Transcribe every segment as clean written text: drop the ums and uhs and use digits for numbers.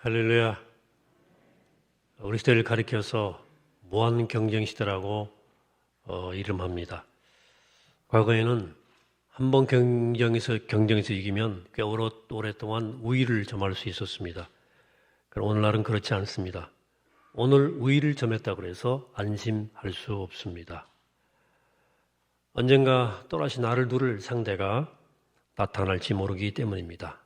할렐루야. 우리 시대를 가리켜서 무한 경쟁 시대라고 이름합니다. 과거에는 한 번 경쟁에서 이기면 꽤 오랫동안 우위를 점할 수 있었습니다. 그럼 오늘날은 그렇지 않습니다. 오늘 우위를 점했다고 해서 안심할 수 없습니다. 언젠가 또다시 나를 누를 상대가 나타날지 모르기 때문입니다.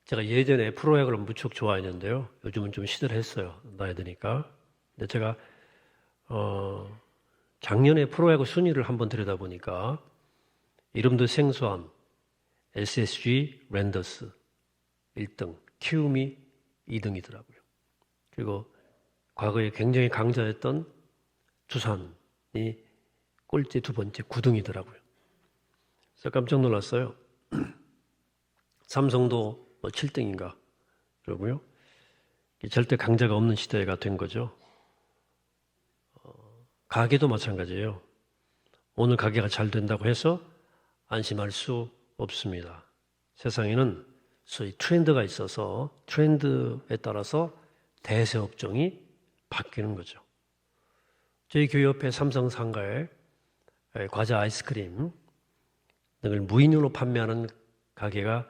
제가 예전에 프로야구를 무척 좋아했는데요. 요즘은 좀 시들했어요. 나이 드니까. 근데 제가 작년에 프로야구 순위를 한번 들여다보니까 이름도 생소한 SSG 랜더스 1등, 키움이 2등이더라고요. 그리고 과거에 굉장히 강자였던 두산이 꼴찌 두 번째 9등이더라고요. 그래서 깜짝 놀랐어요. 삼성도 7등인가 그러고요. 절대 강자가 없는 시대가 된 거죠. 가게도 마찬가지예요. 오늘 가게가 잘 된다고 해서 안심할 수 없습니다. 세상에는 소위 트렌드가 있어서 트렌드에 따라서 대세 업종이 바뀌는 거죠. 저희 교회 옆에 삼성 상가에 과자 아이스크림 등을 무인으로 판매하는 가게가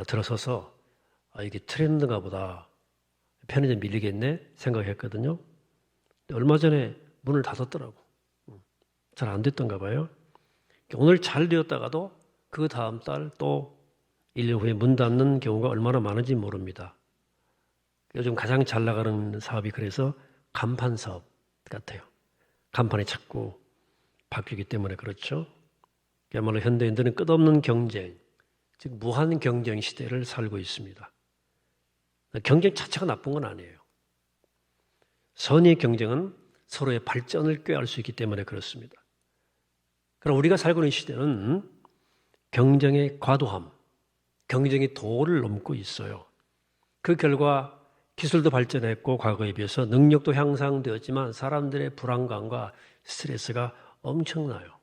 들어서서 이게 트렌드인가 보다, 편의점 밀리겠네 생각했거든요. 얼마 전에 문을 닫았더라고. 잘 안 됐던가 봐요. 오늘 잘 되었다가도 그 다음 달 또 1년 후에 문 닫는 경우가 얼마나 많은지 모릅니다. 요즘 가장 잘 나가는 사업이 그래서 간판 사업 같아요. 간판이 자꾸 바뀌기 때문에 그렇죠. 그야말로 현대인들은 끝없는 경쟁, 즉 무한 경쟁 시대를 살고 있습니다. 경쟁 자체가 나쁜 건 아니에요. 선의의 경쟁은 서로의 발전을 꾀할 수 있기 때문에 그렇습니다. 그럼 우리가 살고 있는 시대는 경쟁의 과도함, 경쟁의 도를 넘고 있어요. 그 결과 기술도 발전했고 과거에 비해서 능력도 향상되었지만 사람들의 불안감과 스트레스가 엄청나요.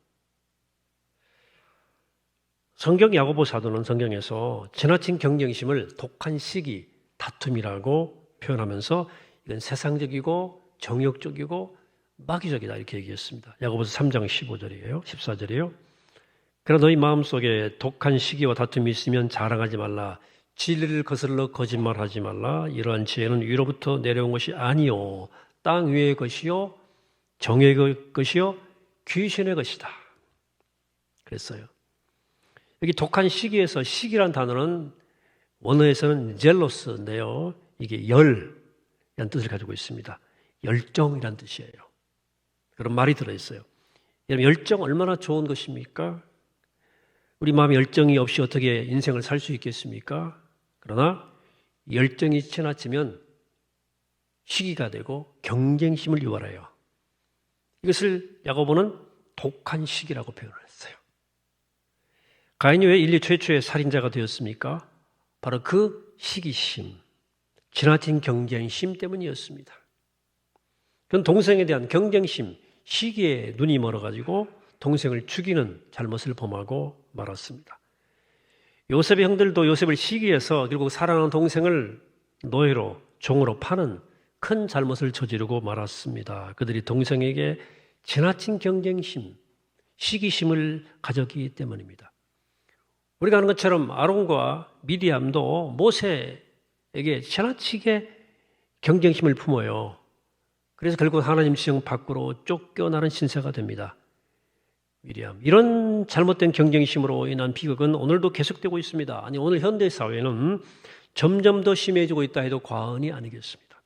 성경 야고보 사도는 성경에서 지나친 경쟁심을 독한 시기, 다툼이라고 표현하면서 이건 세상적이고 정욕적이고 마귀적이다 이렇게 얘기했습니다. 야고보서 3장 15절이에요. 14절이에요. 그러나 너희 마음속에 독한 시기와 다툼이 있으면 자랑하지 말라. 진리를 거슬러 거짓말하지 말라. 이러한 지혜는 위로부터 내려온 것이 아니요 땅 위의 것이요 정의 것이요 귀신의 것이다. 그랬어요. 여기 독한 시기에서 시기란 단어는 원어에서는 젤로스인데요. 이게 열이라는 뜻을 가지고 있습니다. 열정이란 뜻이에요. 그런 말이 들어있어요. 여러분 열정 얼마나 좋은 것입니까? 우리 마음에 열정이 없이 어떻게 인생을 살 수 있겠습니까? 그러나 열정이 지나치면 시기가 되고 경쟁심을 유발해요. 이것을 야고보는 독한 시기라고 표현을 했어요. 가인이 왜 인류 최초의 살인자가 되었습니까? 바로 그 시기심, 지나친 경쟁심 때문이었습니다. 그건 동생에 대한 경쟁심, 시기에 눈이 멀어가지고 동생을 죽이는 잘못을 범하고 말았습니다. 요셉의 형들도 요셉을 시기해서 결국 사랑하는 동생을 노예로, 종으로 파는 큰 잘못을 저지르고 말았습니다. 그들이 동생에게 지나친 경쟁심, 시기심을 가졌기 때문입니다. 우리가 아는 것처럼 아론과 미디암도 모세에게 지나치게 경쟁심을 품어요. 그래서 결국 하나님 지형 밖으로 쫓겨나는 신세가 됩니다. 미디암. 이런 잘못된 경쟁심으로 인한 비극은 오늘도 계속되고 있습니다. 아니 오늘 현대 사회는 점점 더 심해지고 있다 해도 과언이 아니겠습니다.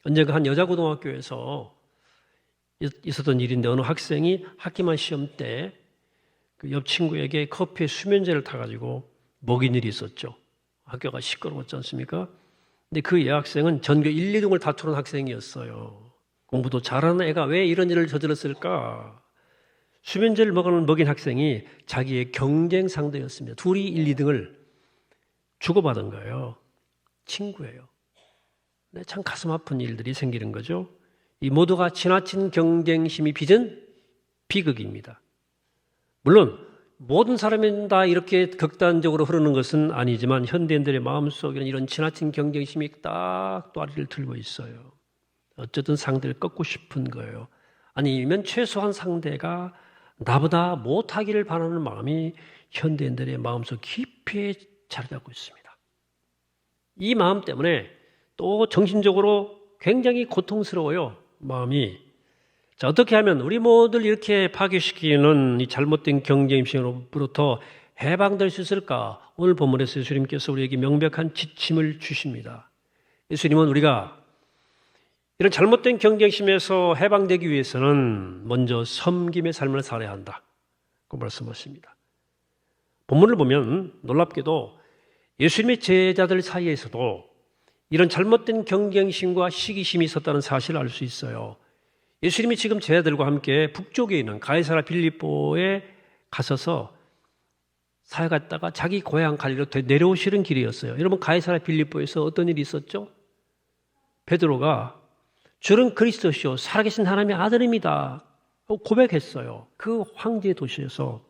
언젠가 한 여자 고등학교에서 있었던 일인데 어느 학생이 학기말 시험 때 그 옆 친구에게 커피에 수면제를 타가지고 먹인 일이 있었죠. 학교가 시끄러웠지 않습니까? 근데 그 여학생은 전교 1, 2등을 다투는 학생이었어요. 공부도 잘하는 애가 왜 이런 일을 저질렀을까? 수면제를 먹인 학생이 자기의 경쟁 상대였습니다. 둘이 1, 2등을 주고받은 거예요. 친구예요. 근데 참 가슴 아픈 일들이 생기는 거죠. 이 모두가 지나친 경쟁심이 빚은 비극입니다. 물론 모든 사람이 다 이렇게 극단적으로 흐르는 것은 아니지만 현대인들의 마음속에는 이런 지나친 경쟁심이 딱 또아리를 들고 있어요. 어쨌든 상대를 꺾고 싶은 거예요. 아니면 최소한 상대가 나보다 못하기를 바라는 마음이 현대인들의 마음속 깊이 자리 잡고 있습니다. 이 마음 때문에 또 정신적으로 굉장히 고통스러워요. 마음이. 자, 어떻게 하면 우리 모두를 이렇게 파괴시키는 이 잘못된 경쟁심으로부터 해방될 수 있을까? 오늘 본문에서 예수님께서 우리에게 명백한 지침을 주십니다. 예수님은 우리가 이런 잘못된 경쟁심에서 해방되기 위해서는 먼저 섬김의 삶을 살아야 한다고 말씀하십니다. 본문을 보면 놀랍게도 예수님의 제자들 사이에서도 이런 잘못된 경쟁심과 시기심이 있었다는 사실을 알 수 있어요. 예수님이 지금 제자들과 함께 북쪽에 있는 가이사라 빌립보에 가셔서 살아갔다가 자기 고향 갈릴리로 내려오시는 길이었어요. 여러분, 가이사라 빌립보에서 어떤 일이 있었죠? 베드로가 주는 그리스도시요 살아계신 하나님의 아들입니다 고백했어요. 그 황제의 도시에서.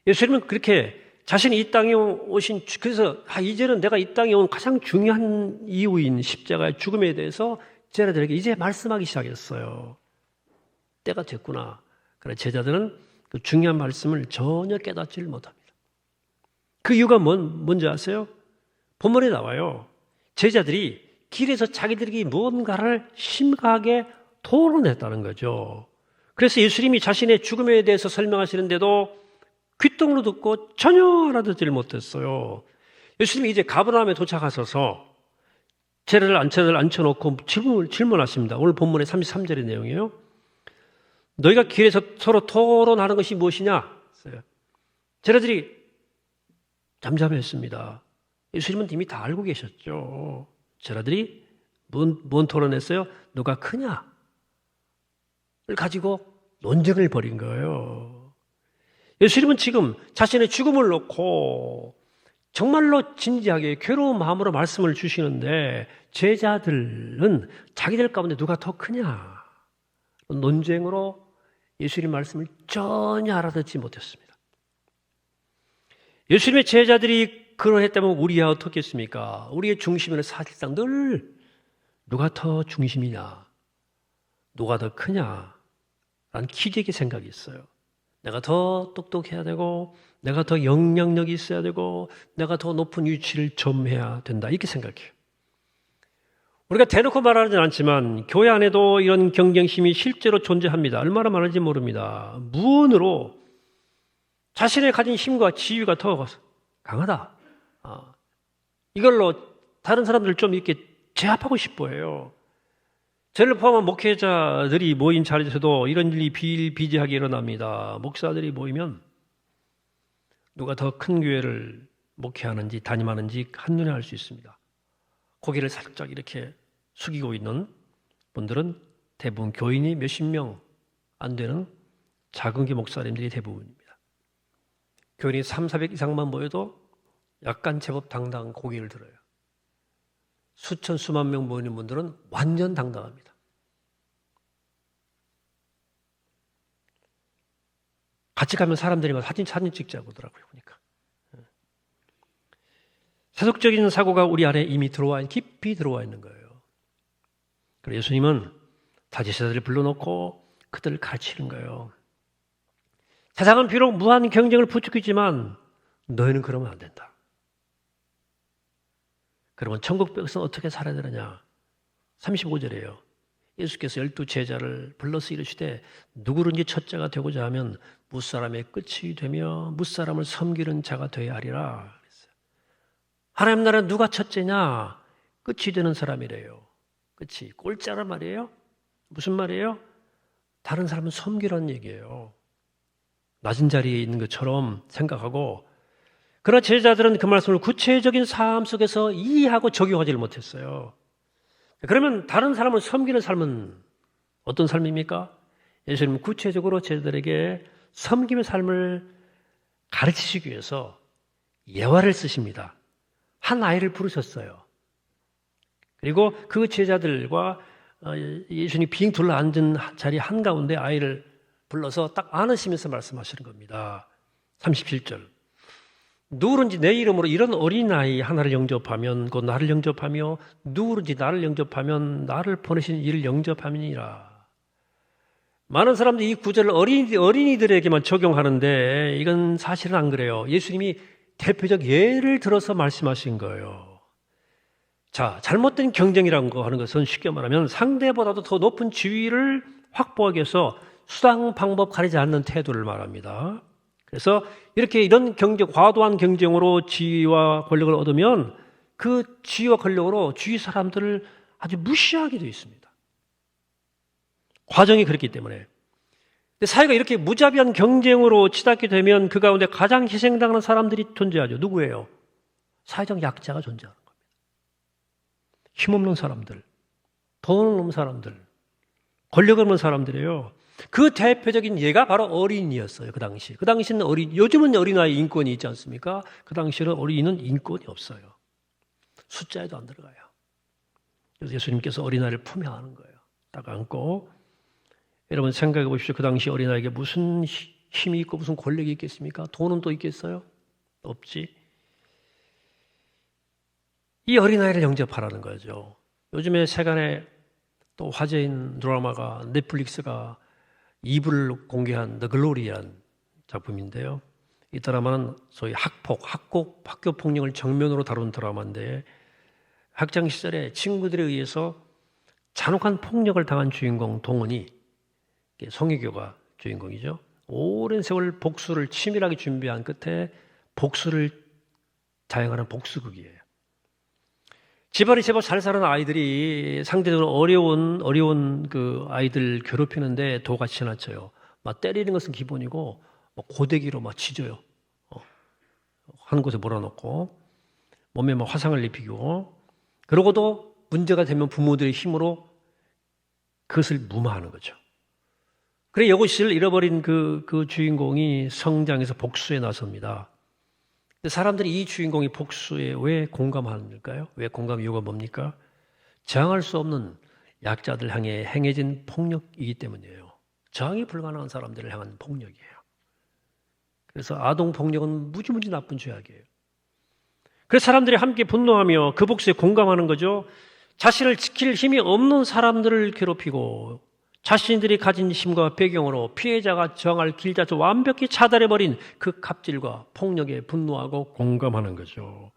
예수님은 그렇게 자신이 이 땅에 오신, 그래서 이제는 내가 이 땅에 온 가장 중요한 이유인 십자가의 죽음에 대해서 제자들에게 이제 말씀하기 시작했어요. 때가 됐구나. 그래, 제자들은 그 중요한 말씀을 전혀 깨닫지를 못합니다. 그 이유가 뭔지 아세요? 본문에 나와요. 제자들이 길에서 자기들이 무언가를 심각하게 토론했다는 거죠. 그래서 예수님이 자신의 죽음에 대해서 설명하시는데도 귓등으로 듣고 전혀 알아듣지를 못했어요. 예수님이 이제 가버나움에 도착하셔서 제자들을 앉혀놓고 질문하십니다. 오늘 본문의 33절의 내용이에요. 너희가 길에서 서로 토론하는 것이 무엇이냐? 제자들이 잠잠했습니다. 예수님은 이미 다 알고 계셨죠. 제자들이 뭔 토론했어요? 누가 크냐를 가지고 논쟁을 벌인 거예요. 예수님은 지금 자신의 죽음을 놓고 정말로 진지하게 괴로운 마음으로 말씀을 주시는데 제자들은 자기들 가운데 누가 더 크냐 논쟁으로 예수님 말씀을 전혀 알아듣지 못했습니다. 예수님의 제자들이 그러했다면 우리야 어떻겠습니까? 우리의 중심에는 사실상 늘 누가 더 중심이냐, 누가 더 크냐 라는 기적의 생각이 있어요. 내가 더 똑똑해야 되고 내가 더 영향력이 있어야 되고 내가 더 높은 위치를 점해야 된다 이렇게 생각해요. 우리가 대놓고 말하지는 않지만 교회 안에도 이런 경쟁심이 실제로 존재합니다. 얼마나 많은지 모릅니다. 무언으로 자신의 가진 힘과 지위가 더 강하다. 이걸로 다른 사람들을 좀 이렇게 제압하고 싶어 해요. 저를 포함한 목회자들이 모인 자리에서도 이런 일이 비일비재하게 일어납니다. 목사들이 모이면 누가 더 큰 교회를 목회하는지 담임하는지 한눈에 알 수 있습니다. 고개를 살짝 이렇게 숙이고 있는 분들은 대부분 교인이 몇십 명 안 되는 작은 교회 목사님들이 대부분입니다. 교인이 300, 400 이상만 모여도 약간 제법 당당한 고개를 들어요. 수천, 수만 명 모이는 분들은 완전 당당합니다. 같이 가면 사람들이 사진 찍자고 하더라고요. 보니까. 세속적인 사고가 우리 안에 이미 깊이 들어와 있는 거예요. 그래서 예수님은 다제자들을 불러놓고 그들을 가르치는 거예요. 세상은 비록 무한 경쟁을 부추기지만 너희는 그러면 안 된다. 그러면 천국 백성은 어떻게 살아야 되느냐? 35절이에요. 예수께서 12 제자를 불러서 이르시되 누구든지 첫째가 되고자 하면 무사람의 끝이 되며 무사람을 섬기는 자가 되어야 하리라 그랬어요. 하나님 나라는 누가 첫째냐? 끝이 되는 사람이래요. 끝이. 꼴짜란 말이에요? 무슨 말이에요? 다른 사람은 섬기라는 얘기예요. 낮은 자리에 있는 것처럼 생각하고 그러나 제자들은 그 말씀을 구체적인 삶 속에서 이해하고 적용하지를 못했어요. 그러면 다른 사람을 섬기는 삶은 어떤 삶입니까? 예수님은 구체적으로 제자들에게 섬김의 삶을 가르치시기 위해서 예화를 쓰십니다. 한 아이를 부르셨어요. 그리고 그 제자들과 예수님이 빙 둘러앉은 자리 한가운데 아이를 불러서 딱 안으시면서 말씀하시는 겁니다. 37절. 누구든지 내 이름으로 이런 어린아이 하나를 영접하면 곧 나를 영접하며 누구든지 나를 영접하면 나를 보내신 이를 영접함이니라. 많은 사람들이 이 구절을 어린이들에게만 적용하는데 이건 사실은 안 그래요. 예수님이 대표적 예를 들어서 말씀하신 거예요. 자, 잘못된 경쟁이라는 거 하는 것은 쉽게 말하면 상대보다도 더 높은 지위를 확보하기 위해서 수단 방법 가리지 않는 태도를 말합니다. 그래서 이런 과도한 경쟁으로 지위와 권력을 얻으면 그 지위와 권력으로 주위 사람들을 아주 무시하게 되어 있습니다. 과정이 그렇기 때문에. 근데 사회가 이렇게 무자비한 경쟁으로 치닫게 되면 그 가운데 가장 희생당하는 사람들이 존재하죠. 누구예요? 사회적 약자가 존재하는 겁니다. 힘없는 사람들, 돈 없는 사람들, 권력 없는 사람들이에요. 그 대표적인 예가 바로 어린이였어요. 그 당시. 그 당시는 요즘은 어린아이 인권이 있지 않습니까? 그 당시는 어린이는 인권이 없어요. 숫자에도 안 들어가요. 그래서 예수님께서 어린아이를 품에 안은 거예요. 딱 안고. 여러분 생각해 보십시오. 그 당시 어린아이에게 무슨 힘이 있고 무슨 권력이 있겠습니까? 돈은 또 있겠어요? 없지. 이 어린아이를 영접하라는 거죠. 요즘에 세간에 또 화제인 드라마가 넷플릭스가 2부를 공개한 The Glory라는 작품인데요. 이 드라마는 소위 학교 폭력을 정면으로 다룬 드라마인데 학창 시절에 친구들에 의해서 잔혹한 폭력을 당한 주인공 동은이, 송혜교가 주인공이죠. 오랜 세월 복수를 치밀하게 준비한 끝에 복수를 자행하는 복수극이에요. 집안이 제법 잘 사는 아이들이 상대적으로 어려운 그 아이들 괴롭히는데 도가 지나쳐요. 막 때리는 것은 기본이고 고데기로 막 치줘요. 한 곳에 몰아놓고 몸에 막 화상을 입히고, 그러고도 문제가 되면 부모들의 힘으로 그것을 무마하는 거죠. 그래 여고시를 잃어버린 그 주인공이 성장해서 복수에 나섭니다. 사람들이 이 주인공이 복수에 왜 공감하는일까요? 왜 공감 이유가 뭡니까? 저항할 수 없는 약자들 향해 행해진 폭력이기 때문이에요. 저항이 불가능한 사람들을 향한 폭력이에요. 그래서 아동폭력은 무지무지 나쁜 죄악이에요. 그래서 사람들이 함께 분노하며 그 복수에 공감하는 거죠. 자신을 지킬 힘이 없는 사람들을 괴롭히고 자신들이 가진 힘과 배경으로 피해자가 저항할 길자체 완벽히 차단해버린 그 갑질과 폭력에 분노하고 공감하는 거죠.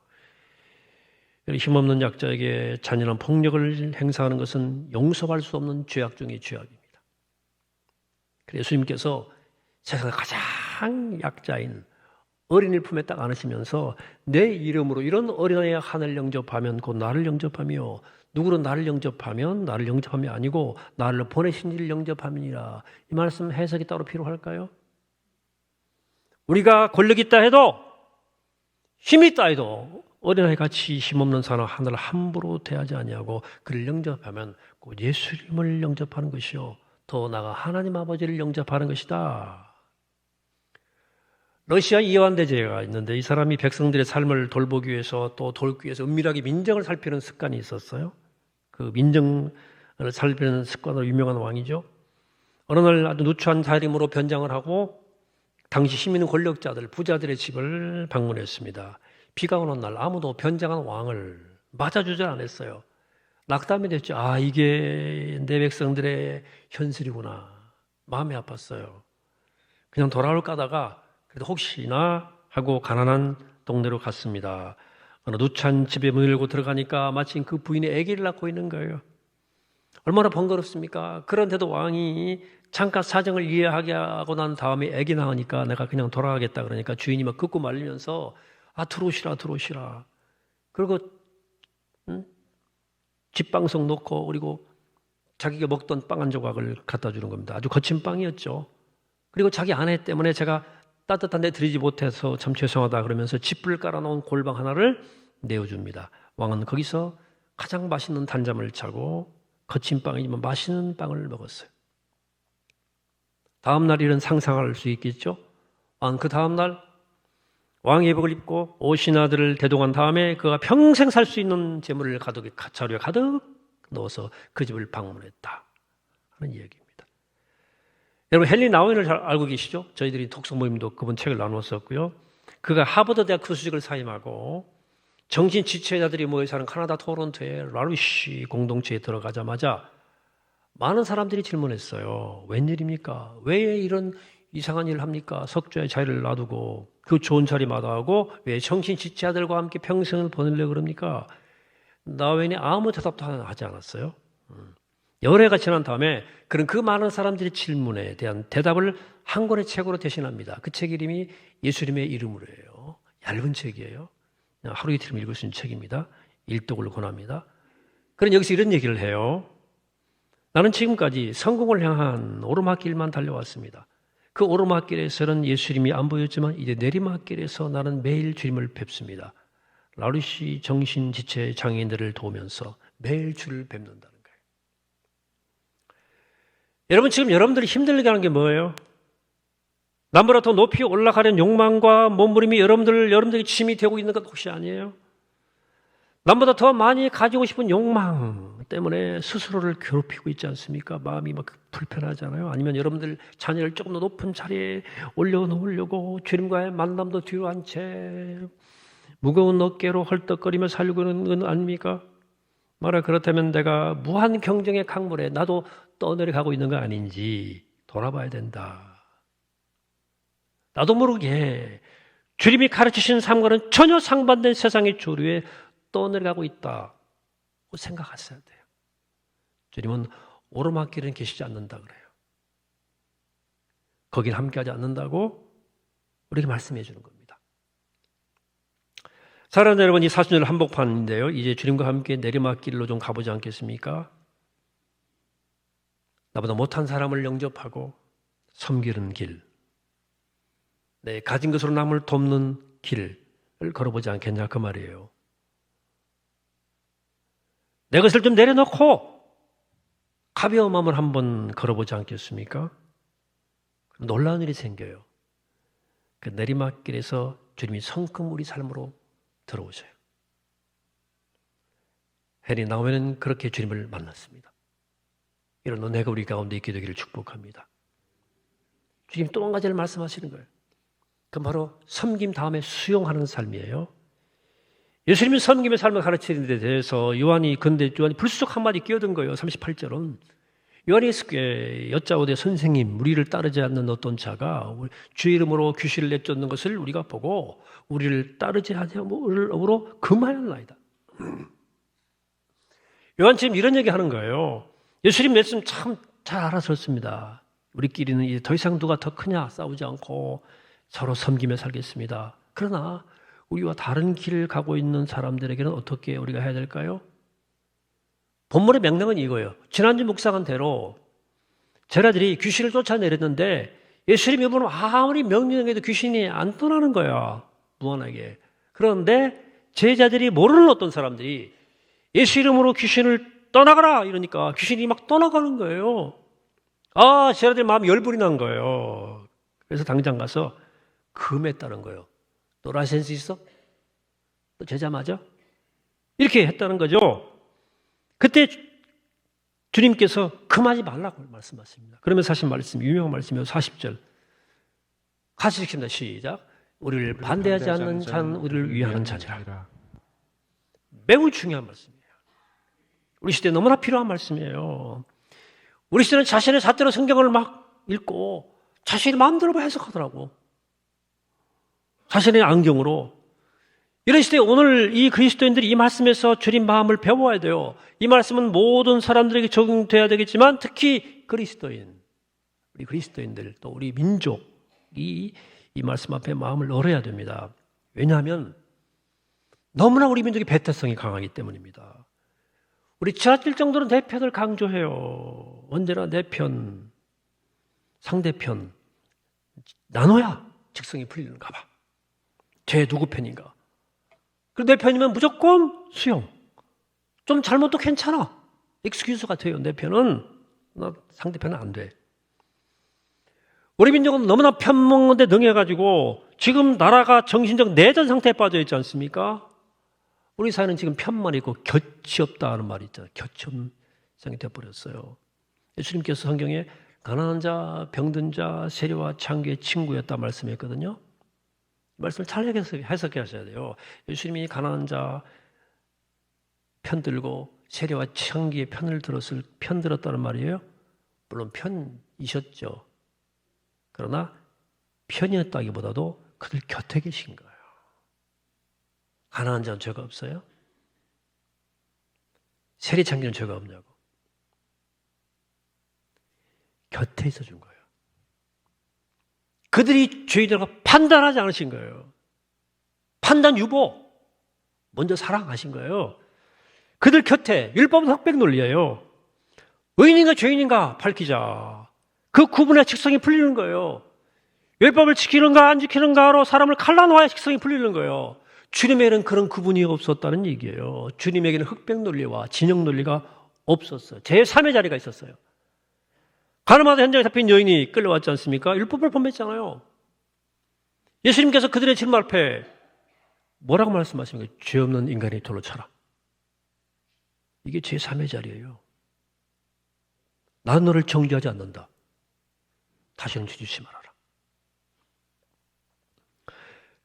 힘없는 약자에게 잔인한 폭력을 행사하는 것은 용서할 수 없는 죄악 중의 죄악입니다. 그래서 예수님께서 세상의 가장 약자인 어린이를 품에 딱 안으시면서 내 이름으로 이런 어린아이 하나를 영접하면 곧 나를 영접하며 누구로 나를 영접하면 나를 영접함이 아니고 나를 보내신 이를 영접함이니라. 이 말씀 해석이 따로 필요할까요? 우리가 권력이 있다 해도 힘이 있다 해도 어린아이 같이 힘없는 사람 하나를 함부로 대하지 아니하고 그를 영접하면 곧 예수님을 영접하는 것이요 더 나아가 하나님 아버지를 영접하는 것이다. 러시아 이완 대제가 있는데 이 사람이 백성들의 삶을 돌보기 위해서 또 돌기 위해서 은밀하게 민정을 살피는 습관이 있었어요. 그 민정을 살피는 습관으로 유명한 왕이죠. 어느 날 아주 누추한 자림으로 변장을 하고 당시 힘 있는 권력자들, 부자들의 집을 방문했습니다. 비가 오는 날 아무도 변장한 왕을 맞아주질 않았어요. 낙담이 됐죠. 아, 이게 내 백성들의 현실이구나. 마음이 아팠어요. 그냥 돌아올까 하다가 그래도 혹시나 하고 가난한 동네로 갔습니다. 어느 누찬 집에 문을 열고 들어가니까 마침 그 부인이 아기를 낳고 있는 거예요. 얼마나 번거롭습니까? 그런데도 왕이 잠깐 사정을 이해하게 하고 난 다음에 아기 낳으니까 내가 그냥 돌아가겠다 그러니까 주인이 막 긋고 말리면서 들어오시라. 그리고 집방석 놓고 그리고 자기가 먹던 빵 한 조각을 갖다 주는 겁니다. 아주 거친 빵이었죠. 그리고 자기 아내 때문에 제가 따뜻한 데 드리지 못해서 참 죄송하다 그러면서 짚불 깔아놓은 골방 하나를 내어줍니다. 왕은 거기서 가장 맛있는 단잠을 자고 거친 빵이지만 맛있는 빵을 먹었어요. 다음 날 일은 상상할 수 있겠죠? 왕은 그 다음 날 왕의 예복을 입고 오신아들을 대동한 다음에 그가 평생 살 수 있는 재물을 자루에 가득 넣어서 그 집을 방문했다 하는 이야기입니다. 여러분 헨리 나우엔을 잘 알고 계시죠? 저희들이 독서 모임도 그분 책을 나누었었고요. 그가 하버드 대학 교수직을 사임하고 정신 지체자들이 모여 사는 카나다 토론토의 라루시 공동체에 들어가자마자 많은 사람들이 질문했어요. 웬일입니까? 왜 이런 이상한 일을 합니까? 석좌의 자리를 놔두고 그 좋은 자리 마다하고 왜 정신 지체자들과 함께 평생을 보내려고 그럽니까? 나우엔이 아무 대답도 하지 않았어요. 열애가 지난 다음에 그런 그 많은 사람들의 질문에 대한 대답을 한 권의 책으로 대신합니다. 그 책 이름이 예수님의 이름으로예요. 얇은 책이에요. 하루 이틀 읽을 수 있는 책입니다. 일독을 권합니다. 그런 여기서 이런 얘기를 해요. 나는 지금까지 성공을 향한 오르막길만 달려왔습니다. 그 오르막길에서는 예수님이 안 보였지만 이제 내리막길에서 나는 매일 주님을 뵙습니다. 라루시 정신지체 장애인들을 도우면서 매일 주를 뵙는다는 거예요. 여러분 지금 여러분들이 힘들게 하는 게 뭐예요? 남보다 더 높이 올라가려는 욕망과 몸부림이 여러분들에게 짐이 되고 있는 것 혹시 아니에요? 남보다 더 많이 가지고 싶은 욕망 때문에 스스로를 괴롭히고 있지 않습니까? 마음이 막 불편하잖아요. 아니면 여러분들 자녀를 조금 더 높은 자리에 올려놓으려고 주님과의 만남도 뒤로 한 채 무거운 어깨로 헐떡거리며 살고 있는 건 아닙니까? 말하 그렇다면 내가 무한 경쟁의 강물에 나도 떠내려가고 있는 거 아닌지 돌아봐야 된다. 나도 모르게 주님이 가르치신 삶과는 전혀 상반된 세상의 조류에 떠내려가고 있다고 생각하셔야 돼요. 주님은 오르막길은 계시지 않는다 그래요. 거긴 함께하지 않는다고 우리에게 말씀해 주는 겁니다. 사랑하는 여러분, 이 40년 한복판인데요. 이제 주님과 함께 내리막길로 좀 가보지 않겠습니까? 나보다 못한 사람을 영접하고 섬기는 길, 네, 가진 것으로 남을 돕는 길을 걸어보지 않겠냐 그 말이에요. 내 것을 좀 내려놓고 가벼운 마음을 한번 걸어보지 않겠습니까? 놀라운 일이 생겨요. 그 내리막길에서 주님이 성큼 우리 삶으로 들어오셔요. 헨리 나우엔은 그렇게 주님을 만났습니다. 이런 은혜가 우리 가운데 있게 되기를 축복합니다. 주님 또 한 가지를 말씀하시는 거예요. 그 바로 섬김 다음에 수용하는 삶이에요. 예수님이 섬김의 삶을 가르치는 데 대해서 요한이 불쑥 한마디 끼어든 거예요. 38절은 요한이 여짜오되 선생님, 우리를 따르지 않는 어떤 자가 주의 이름으로 귀신을 내쫓는 것을 우리가 보고 우리를 따르지 않으므로 금하였나이다. 요한 지금 이런 얘기 하는 거예요. 예수님 말씀 참 잘 알아듣습니다. 우리끼리는 이제 더 이상 누가 더 크냐 싸우지 않고 서로 섬기며 살겠습니다. 그러나 우리와 다른 길을 가고 있는 사람들에게는 어떻게 우리가 해야 될까요? 본문의 명령은 이거예요. 지난주 묵상한 대로 제자들이 귀신을 쫓아내렸는데 예수님이 보면 아무리 명령해도 귀신이 안 떠나는 거야. 무한하게. 그런데 제자들이 모르는 어떤 사람들이 예수 이름으로 귀신을 떠나가라 이러니까 귀신이 막 떠나가는 거예요. 제자들 마음이 열불이 난 거예요. 그래서 당장 가서 금했다는 거예요. 너 라이센스 있어? 너 제자 맞아? 이렇게 했다는 거죠. 그때 주님께서 금하지 말라고 말씀하십니다. 그러면서 하신 말씀, 유명한 말씀이에요. 40절. 같이 읽습니다. 시작. 우리를 반대하지 않는 자는 우리를 위하는 자니라. 매우 중요한 말씀이에요. 우리 시대에 너무나 필요한 말씀이에요. 우리 시대는 자신의 잣대로 성경을 막 읽고 자신의 마음대로 해석하더라고. 자신의 안경으로. 이런 시대에 오늘 이 그리스도인들이 이 말씀에서 주님 마음을 배워야 돼요. 이 말씀은 모든 사람들에게 적용돼야 되겠지만 특히 우리 그리스도인들 또 우리 민족이 이 말씀 앞에 마음을 열어야 됩니다. 왜냐하면 너무나 우리 민족의 배타성이 강하기 때문입니다. 우리 지나칠 정도로 내 편을 강조해요. 언제나 내 편, 상대편 나눠야 직성이 풀리는가 봐. 쟤 누구 편인가? 그리고 내 편이면 무조건 수용. 좀 잘못도 괜찮아. 익스큐즈 같아요. 내 편은, 상대편은 안 돼. 우리 민족은 너무나 편먹는 데 능해가지고 지금 나라가 정신적 내전 상태에 빠져 있지 않습니까? 우리 사회는 지금 편만 있고 곁이 없다 하는 말이 있잖아요. 곁이 없는 상이 되어버렸어요. 예수님께서 성경에 가난한 자, 병든 자, 세리와 창기의 친구였다 말씀했거든요. 말씀을 잘 해석해 하셔야 돼요. 예수님이 가난한 자 편들고 세리와 창기의 편들었다는 말이에요. 물론 편이셨죠. 그러나 편이었다기보다도 그들 곁에 계신 거예요. 가난한 자는 죄가 없어요? 세리 창기는 죄가 없냐고. 곁에 있어 준 거예요. 그들이 죄인들과 판단하지 않으신 거예요. 판단 유보. 먼저 사랑하신 거예요. 그들 곁에 율법은 흑백 논리예요. 의인인가 죄인인가 밝히자. 그 구분의 직성이 풀리는 거예요. 율법을 지키는가 안 지키는가로 사람을 갈라놓아야 직성이 풀리는 거예요. 주님에게는 그런 구분이 없었다는 얘기예요. 주님에게는 흑백 논리와 진영 논리가 없었어요. 제3의 자리가 있었어요. 가늠하다 현장에 잡힌 여인이 끌려왔지 않습니까? 율법을 범했잖아요. 예수님께서 그들의 질문 앞에 뭐라고 말씀하십니까? 죄 없는 인간이 돌로 쳐라. 이게 제3의 자리예요. 나는 너를 정죄하지 않는다. 다시는 죄짓지 말아라.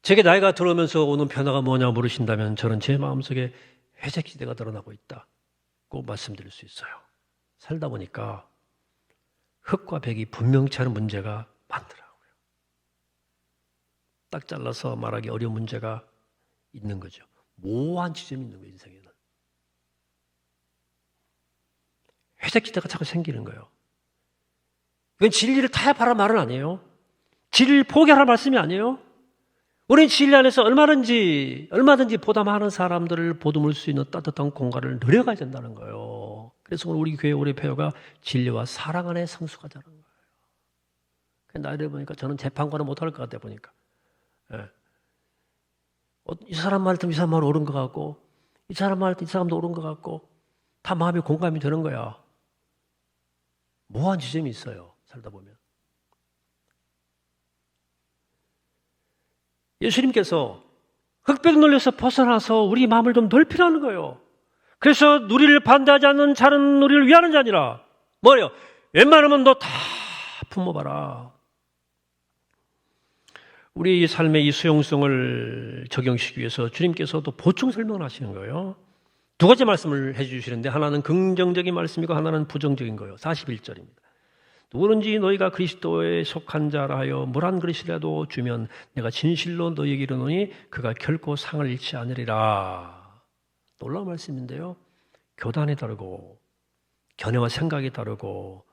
제게 나이가 들어오면서 오는 변화가 뭐냐 물으신다면 저는 제 마음속에 회색지대가 드러나고 있다고 말씀드릴 수 있어요. 살다 보니까 흑과 백이 분명치 않은 문제가 많더라고요. 딱 잘라서 말하기 어려운 문제가 있는 거죠. 모호한 지점이 있는 거예요, 인생에는. 회색지대가 자꾸 생기는 거예요. 이건 진리를 타협하라는 말은 아니에요. 진리를 포기하라는 말씀이 아니에요. 우리는 진리 안에서 얼마든지 보다 많은 사람들을 보듬을 수 있는 따뜻한 공간을 누려가야 된다는 거예요. 그래서 우리 교회 우리 배우가 진리와 사랑 안에 성숙하자는 거예요. 나이를 보니까 저는 재판관은 못할 것 같아 보니까. 예. 이 사람 말 듣면 이 사람 말 옳은 것 같고 이 사람 말 듣면 이 사람도 옳은 것 같고 다 마음이 공감이 되는 거야. 모호한 지점이 있어요. 살다 보면. 예수님께서 흑백 논리에서 벗어나서 우리 마음을 좀 넓히라는 거예요. 그래서 누리를 반대하지 않는 자는 누리를 위하는 자니라. 뭐예요? 웬만하면 너 다 품어봐라. 우리 삶의 이 수용성을 적용시키기 위해서 주님께서도 보충 설명을 하시는 거예요. 두 가지 말씀을 해주시는데 하나는 긍정적인 말씀이고 하나는 부정적인 거예요. 41절입니다. 누구든지 너희가 그리스도에 속한 자라 하여 물 한 그릇이라도 주면 내가 진실로 너희에게 이르노니 그가 결코 상을 잃지 않으리라. 놀라운 말씀인데요. 교단이 다르고 견해와 생각이 다르고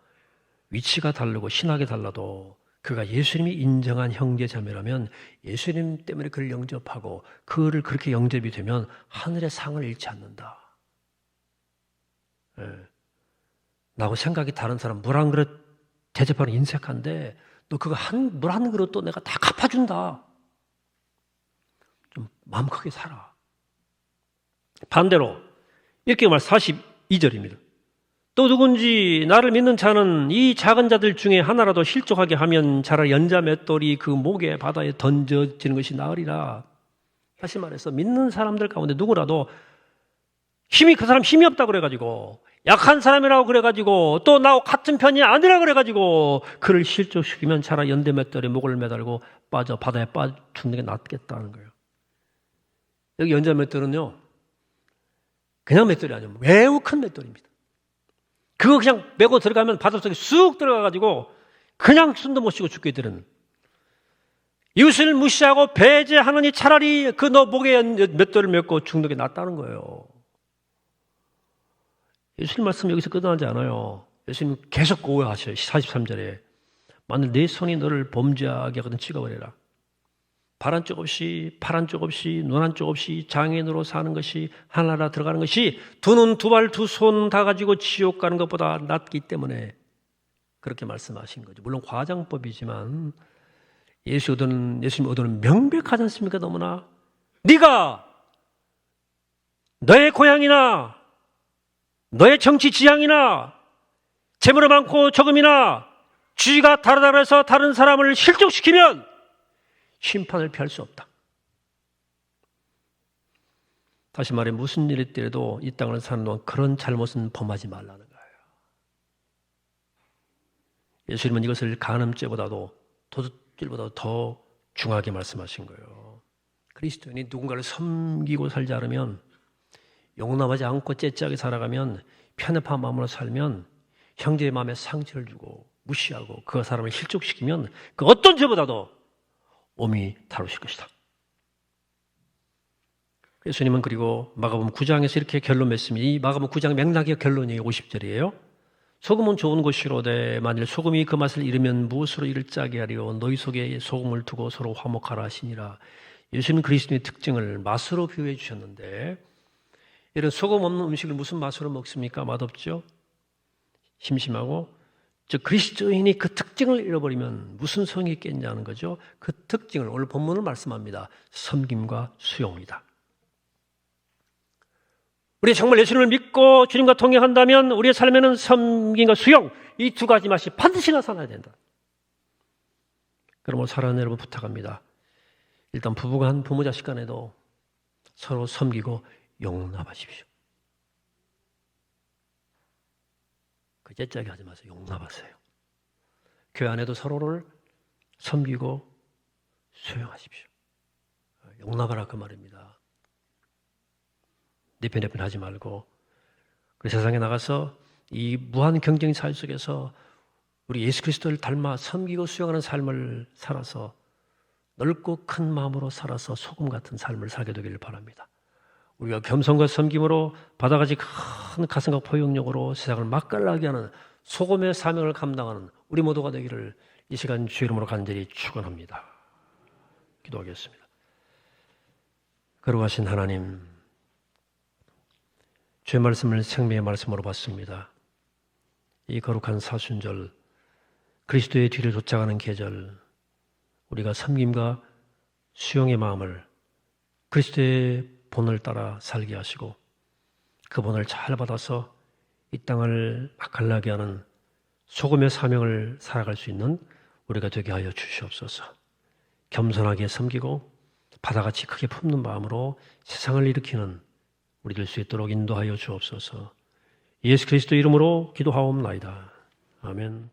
위치가 다르고 신학이 달라도 그가 예수님이 인정한 형제자매라면 예수님 때문에 그를 영접하고 그를 그렇게 영접이 되면 하늘의 상을 잃지 않는다. 예. 나하고 생각이 다른 사람 물 한 그릇 대접하는 인색한데 너 그거 물 한 그릇도 내가 다 갚아준다. 좀 마음 크게 살아. 반대로 이렇게 말 42절입니다. 또 누군지 나를 믿는 자는 이 작은 자들 중에 하나라도 실족하게 하면 자라 연자 맷돌이 그 목에 바다에 던져지는 것이 나으리라. 다시 말해서 믿는 사람들 가운데 누구라도 그 사람 힘이 없다고 그래가지고 약한 사람이라고 그래가지고 또 나하고 같은 편이 아니라 그래가지고 그를 실족시키면 차라리 연대 맷돌에 목을 매달고 바다에 죽는 게 낫겠다는 거예요. 여기 연자 맷돌은요 그냥 맷돌이 아니에요. 매우 큰 맷돌입니다. 그거 그냥 메고 들어가면 바닷속에 쑥 들어가가지고 그냥 숨도 못 쉬고 죽게 되는 이웃을 무시하고 배제하느니 차라리 그 너 목에 맷돌을 메고 죽는 게 낫다는 거예요. 예수님 말씀 여기서 끝나지 않아요. 예수님 계속 오해하셔요. 43절에 만일 내 손이 너를 범죄하게 하거든 찍어버려라. 파란 쪽 없이 눈 한 쪽 없이 장애인으로 사는 것이 하나라 들어가는 것이 두 눈, 두 발, 두 손 다 가지고 지옥 가는 것보다 낫기 때문에 그렇게 말씀하신 거죠. 물론 과장법이지만 예수님 의도는 명백하지 않습니까? 너무나 네가 너의 고향이나 너의 정치 지향이나 재물이 많고 적음이나 주의가 다르다고 해서 다른 사람을 실족시키면 심판을 피할 수 없다. 다시 말해 무슨 일이 있더라도 이 땅을 사는 동안 그런 잘못은 범하지 말라는 거예요. 예수님은 이것을 간음죄보다도 도둑질보다도 더 중하게 말씀하신 거예요. 그리스도인이 누군가를 섬기고 살지 않으면, 용납하지 않고 째째하게 살아가면, 편협한 마음으로 살면 형제의 마음에 상처를 주고 무시하고 그 사람을 실족시키면 그 어떤 죄보다도 엄히 다루실 것이다. 예수님은 그리고 마가복음 9장에서 이렇게 결론 맺습니다. 이 마가복음 9장 맥락의 결론이 50절이에요. 소금은 좋은 것이로되 만일 소금이 그 맛을 잃으면 무엇으로 이를 짜게 하리요 너희 속에 소금을 두고 서로 화목하라 하시니라. 예수님 그리스도의 특징을 맛으로 비유해 주셨는데, 이런 소금 없는 음식을 무슨 맛으로 먹습니까? 맛없죠? 심심하고. 즉 그리스도인이 그 특징을 잃어버리면 무슨 성이 있겠냐는 거죠. 그 특징을 오늘 본문을 말씀합니다. 섬김과 수용이다. 우리 정말 예수님을 믿고 주님과 동행한다면 우리의 삶에는 섬김과 수용, 이 두 가지 맛이 반드시 나타나야 된다. 그러므로 사랑하는 여러분 부탁합니다. 일단 부부간 부모 자식 간에도 서로 섬기고 용납하십시오. 그 째짜게 하지 마세요. 용납하세요. 교회 안에도 서로를 섬기고 수용하십시오. 용납하라 그 말입니다. 내 편 하지 말고 그 세상에 나가서 이 무한 경쟁 사회 속에서 우리 예수 그리스도를 닮아 섬기고 수용하는 삶을 살아서 넓고 큰 마음으로 살아서 소금 같은 삶을 살게 되기를 바랍니다. 우리가 겸손과 섬김으로 바다같이 큰 가슴과 포용력으로 세상을 맛깔나게 하는 소금의 사명을 감당하는 우리 모두가 되기를 이 시간 주의 이름으로 간절히 축원합니다. 기도하겠습니다. 거룩하신 하나님, 주의 말씀을 생명의 말씀으로 봤습니다. 이 거룩한 사순절, 그리스도의 뒤를 쫓아가는 계절, 우리가 섬김과 수용의 마음을 그리스도의 본을 따라 살게 하시고 그 본을 잘 받아서 이 땅을 맛깔나게 하는 소금의 사명을 살아갈 수 있는 우리가 되게 하여 주시옵소서. 겸손하게 섬기고 바다같이 크게 품는 마음으로 세상을 일으키는 우리 될 수 있도록 인도하여 주옵소서. 예수 그리스도 이름으로 기도하옵나이다. 아멘.